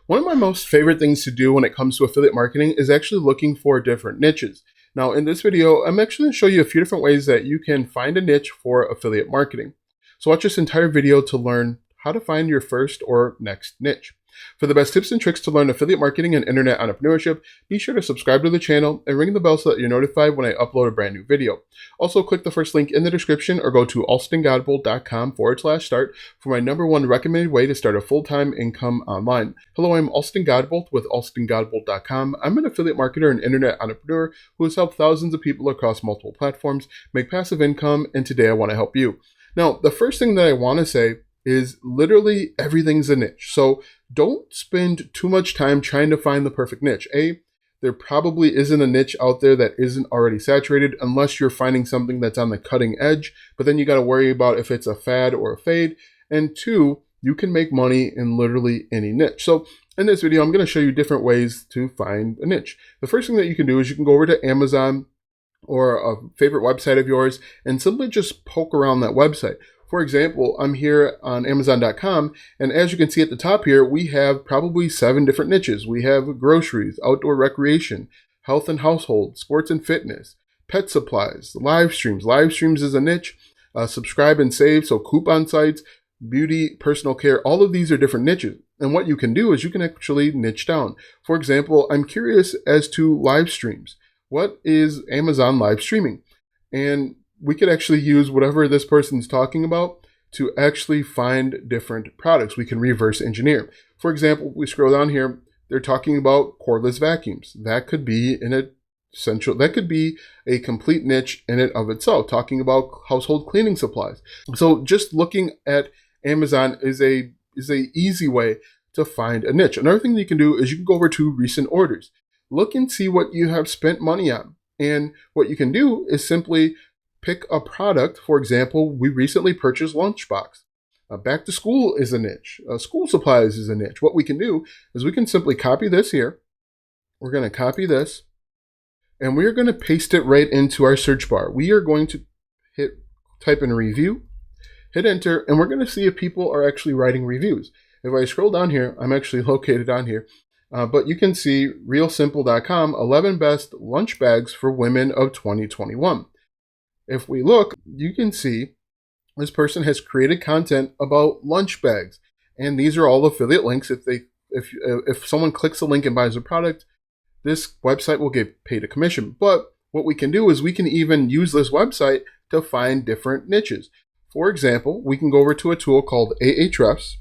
One of my most favorite things to do when it comes to affiliate marketing is actually looking for different niches. Now, in this video, I'm actually going to show you a few different ways that you can find a niche for affiliate marketing. So watch this entire video to learn how to find your first or next niche. For the best tips and tricks to learn affiliate marketing and internet entrepreneurship, be sure to subscribe to the channel and ring the bell so that you're notified when I upload a brand new video. Also, click the first link in the description or go to alstongodbolt.com/start for my #1 recommended way to start a full-time income online. Hello, I'm Alston Godbolt with alstongodbolt.com. I'm an affiliate marketer and internet entrepreneur who has helped thousands of people across multiple platforms make passive income, and today I want to help you. Now, the first thing that I want to say is literally everything's a niche. So don't spend too much time trying to find the perfect niche. There probably isn't a niche out there that isn't already saturated unless you're finding something that's on the cutting edge, but then you got to worry about if it's a fad or a fade. And two, you can make money in literally any niche. So in this video, I'm going to show you different ways to find a niche. The first thing that you can do is you can go over to Amazon or a favorite website of yours and simply just poke around that website. For example, I'm here on Amazon.com, and as you can see at the top here, we have probably 7 different niches. We have groceries, outdoor recreation, health and household, sports and fitness, pet supplies, live streams. Live streams is a niche. Subscribe and save, so coupon sites, beauty, personal care, all of these are different niches. And what you can do is you can actually niche down. For example, I'm curious as to live streams. What is Amazon live streaming? And we could actually use whatever this person's talking about to actually find different products. We can reverse engineer. For example, we scroll down here, they're talking about cordless vacuums. That could be that could be a complete niche in it of itself, talking about household cleaning supplies. So just looking at Amazon is a easy way to find a niche. Another thing that you can do is you can go over to recent orders. Look and see what you have spent money on. And what you can do is simply pick a product. For example, we recently purchased Lunchbox. Back to school is a niche. School supplies is a niche. What we can do is we can simply copy this here. We're going to copy this, and we're going to paste it right into our search bar. We are going to type in review, hit enter, and we're going to see if people are actually writing reviews. If I scroll down here, I'm actually located on here. But you can see realsimple.com, 11 best lunch bags for women of 2021. If we look, you can see this person has created content about lunch bags, and these are all affiliate links. If someone clicks a link and buys a product, this website will get paid a commission. But what we can do is we can even use this website to find different niches. For example, we can go over to a tool called Ahrefs,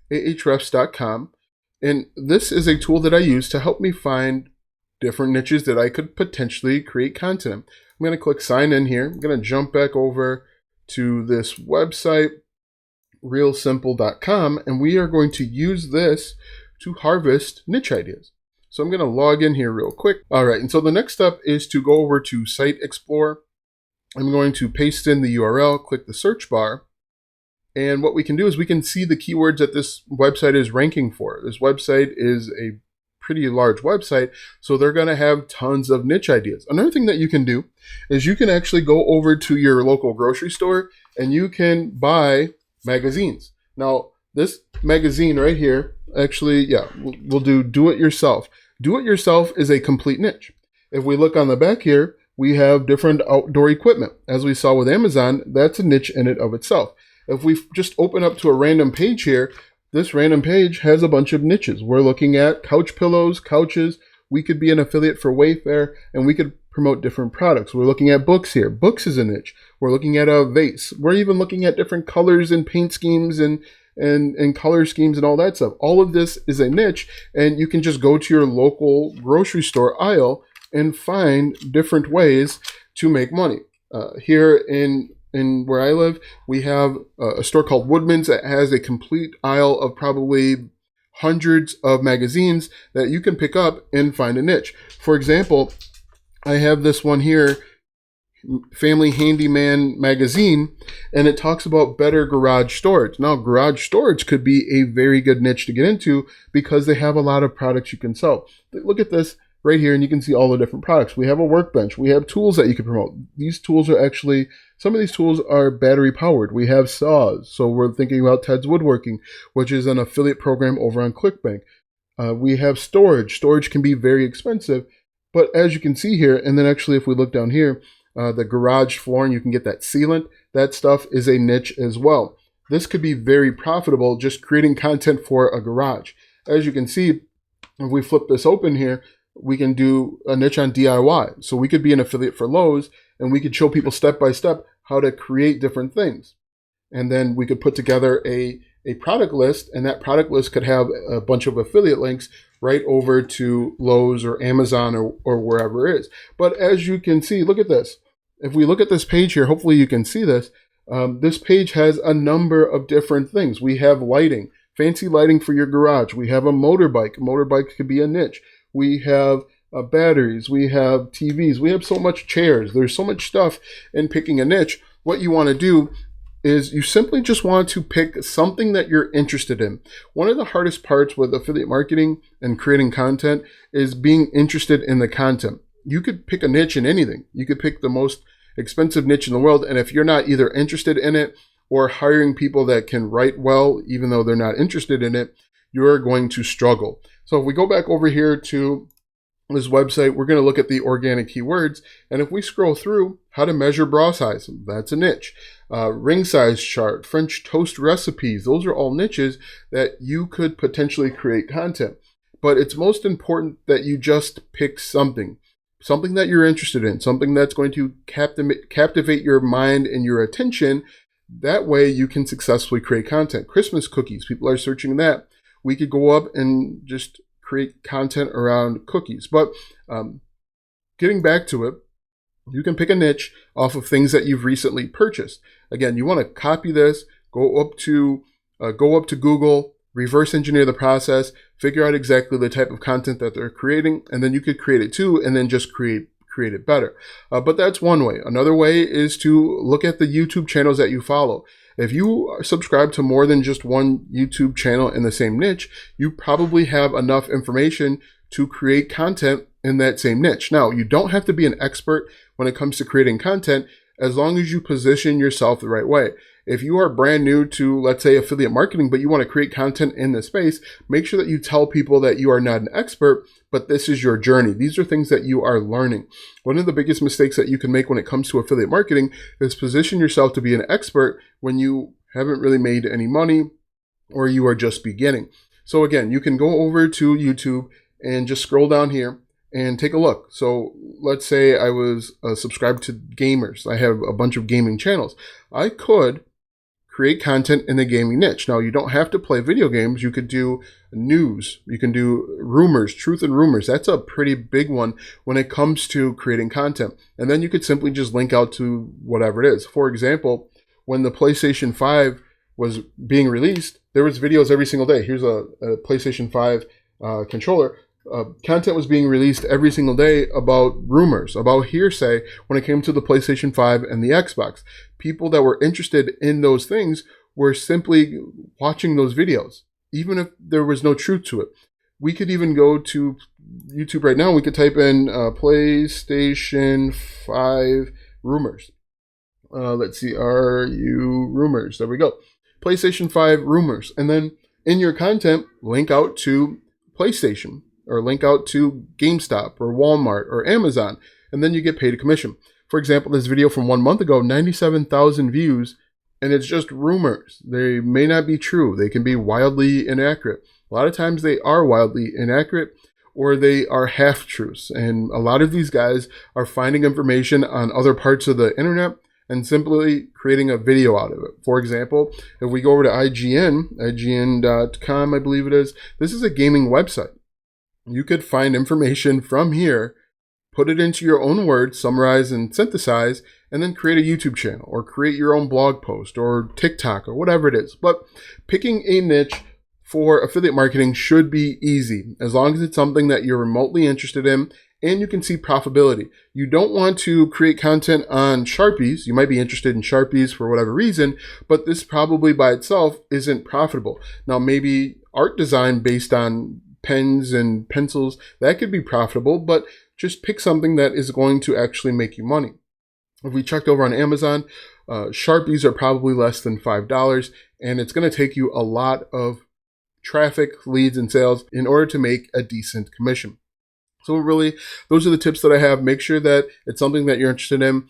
ahrefs.com, and this is a tool that I use to help me find different niches that I could potentially create content in. I'm going to click sign in here. I'm going to jump back over to this website, realsimple.com, and we are going to use this to harvest niche ideas. So I'm going to log in here real quick. All right, and so the next step is to go over to Site Explorer. I'm going to paste in the URL, click the search bar, and what we can do is we can see the keywords that this website is ranking for. This website is a pretty large website, so they're going to have tons of niche ideas. Another thing that you can do is you can actually go over to your local grocery store and you can buy magazines. Now, this magazine right here, actually, we'll do it yourself. Do it yourself is a complete niche. If we look on the back here, we have different outdoor equipment. As we saw with Amazon, that's a niche in it of itself. If we just open up to a random page here, this random page has a bunch of niches. We're looking at couch pillows, couches. We could be an affiliate for Wayfair, and we could promote different products. We're looking at books here. Books is a niche. We're looking at a vase. We're even looking at different colors and paint schemes and color schemes and all that stuff. All of this is a niche, and you can just go to your local grocery store aisle and find different ways to make money. Here in where I live, we have a store called Woodman's that has a complete aisle of probably hundreds of magazines that you can pick up and find a niche. For example, I have this one here, Family Handyman magazine, and it talks about better garage storage. Now, garage storage could be a very good niche to get into because they have a lot of products you can sell. Look at this. right here, and you can see all the different products. We have a workbench. We have tools that you can promote. These tools are actually, some of these tools are battery powered. We have saws. So we're thinking about Ted's Woodworking, which is an affiliate program over on ClickBank. We have storage. Storage can be very expensive, but as you can see here, and then actually if we look down here, the garage floor, and you can get that sealant, that stuff is a niche as well. This could be very profitable, just creating content for a garage. As you can see, if we flip this open here, we can do a niche on DIY. So we could be an affiliate for Lowe's, and we could show people step by step how to create different things. And then we could put together a product list, and that product list could have a bunch of affiliate links right over to Lowe's or Amazon or wherever it is. But as you can see, look at this. If we look at this page here, hopefully you can see this. This page has a number of different things. We have lighting, fancy lighting for your garage. We have a motorbike. A motorbike could be a niche. We have batteries. We have TVs. We have so much chairs. There's so much stuff in picking a niche. What you want to do is you simply just want to pick something that you're interested in. One of the hardest parts with affiliate marketing and creating content is being interested in the content. You could pick a niche in anything. You could pick the most expensive niche in the world, and if you're not either interested in it or hiring people that can write well, even though they're not interested in it, you're going to struggle. So if we go back over here to this website, we're going to look at the organic keywords. And if we scroll through, how to measure bra size, that's a niche. Ring size chart, French toast recipes, those are all niches that you could potentially create content. But it's most important that you just pick something that you're interested in, something that's going to captivate your mind and your attention. That way you can successfully create content. Christmas cookies, people are searching that. We could go up and just create content around cookies. But getting back to it, you can pick a niche off of things that you've recently purchased. Again, you want to copy this, go up to Google, reverse engineer the process, figure out exactly the type of content that they're creating, and then you could create it too, and then just create it better. But that's one way. Another way is to look at the YouTube channels that you follow. If you subscribe to more than just one YouTube channel in the same niche, you probably have enough information to create content in that same niche. Now, you don't have to be an expert when it comes to creating content, as long as you position yourself the right way. If you are brand new to, let's say, affiliate marketing, but you want to create content in this space, make sure that you tell people that you are not an expert, but this is your journey. These are things that you are learning. One of the biggest mistakes that you can make when it comes to affiliate marketing is position yourself to be an expert when you haven't really made any money or you are just beginning. So again, you can go over to YouTube and just scroll down here and take a look. So let's say I was subscribed to gamers. I have a bunch of gaming channels. I could create content in the gaming niche. Now, you don't have to play video games. You could do news. You can do rumors, truth and rumors. That's a pretty big one when it comes to creating content. And then you could simply just link out to whatever it is. For example, when the PlayStation 5 was being released, there was videos every single day. Here's a PlayStation 5 controller. Content was being released every single day about rumors, about hearsay when it came to the PlayStation 5 and the Xbox. People that were interested in those things were simply watching those videos, even if there was no truth to it. We could even go to YouTube right now. We could type in PlayStation 5 rumors. Let's see, rumors? There we go. PlayStation 5 rumors. And then in your content, link out to PlayStation, or link out to GameStop or Walmart or Amazon, and then you get paid a commission. For example, this video from 1 month ago, 97,000 views, and it's just rumors. They may not be true. They can be wildly inaccurate. A lot of times they are wildly inaccurate, or they are half-truths. And a lot of these guys are finding information on other parts of the internet and simply creating a video out of it. For example, if we go over to IGN.com, I believe it is, this is a gaming website. You could find information from here, put it into your own words, summarize and synthesize, and then create a YouTube channel or create your own blog post or TikTok or whatever it is. But picking a niche for affiliate marketing should be easy, as long as it's something that you're remotely interested in and you can see profitability. You don't want to create content on Sharpies. You might be interested in Sharpies for whatever reason, but this probably by itself isn't profitable. Now, maybe art design based on pens and pencils, that could be profitable, but just pick something that is going to actually make you money. If we checked over on Amazon, Sharpies are probably less than $5, and it's going to take you a lot of traffic, leads, and sales in order to make a decent commission. So really, those are the tips that I have. Make sure that it's something that you're interested in.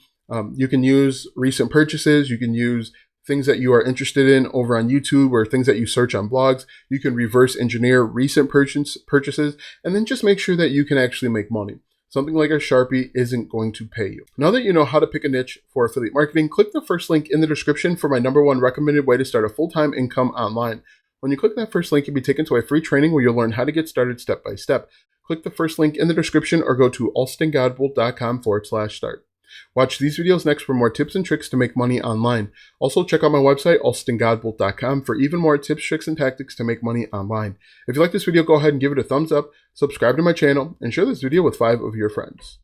You can use recent purchases. You can use things that you are interested in over on YouTube or things that you search on blogs. You can reverse engineer recent purchases, and then just make sure that you can actually make money. Something like a Sharpie isn't going to pay you. Now that you know how to pick a niche for affiliate marketing, click the first link in the description for my #1 recommended way to start a full-time income online. When you click that first link, you'll be taken to a free training where you'll learn how to get started step by step. Click the first link in the description or go to alstongodbolt.com/start. Watch these videos next for more tips and tricks to make money online. Also, check out my website, alstongodbolt.com, for even more tips, tricks, and tactics to make money online. If you like this video, go ahead and give it a thumbs up, subscribe to my channel, and share this video with 5 of your friends.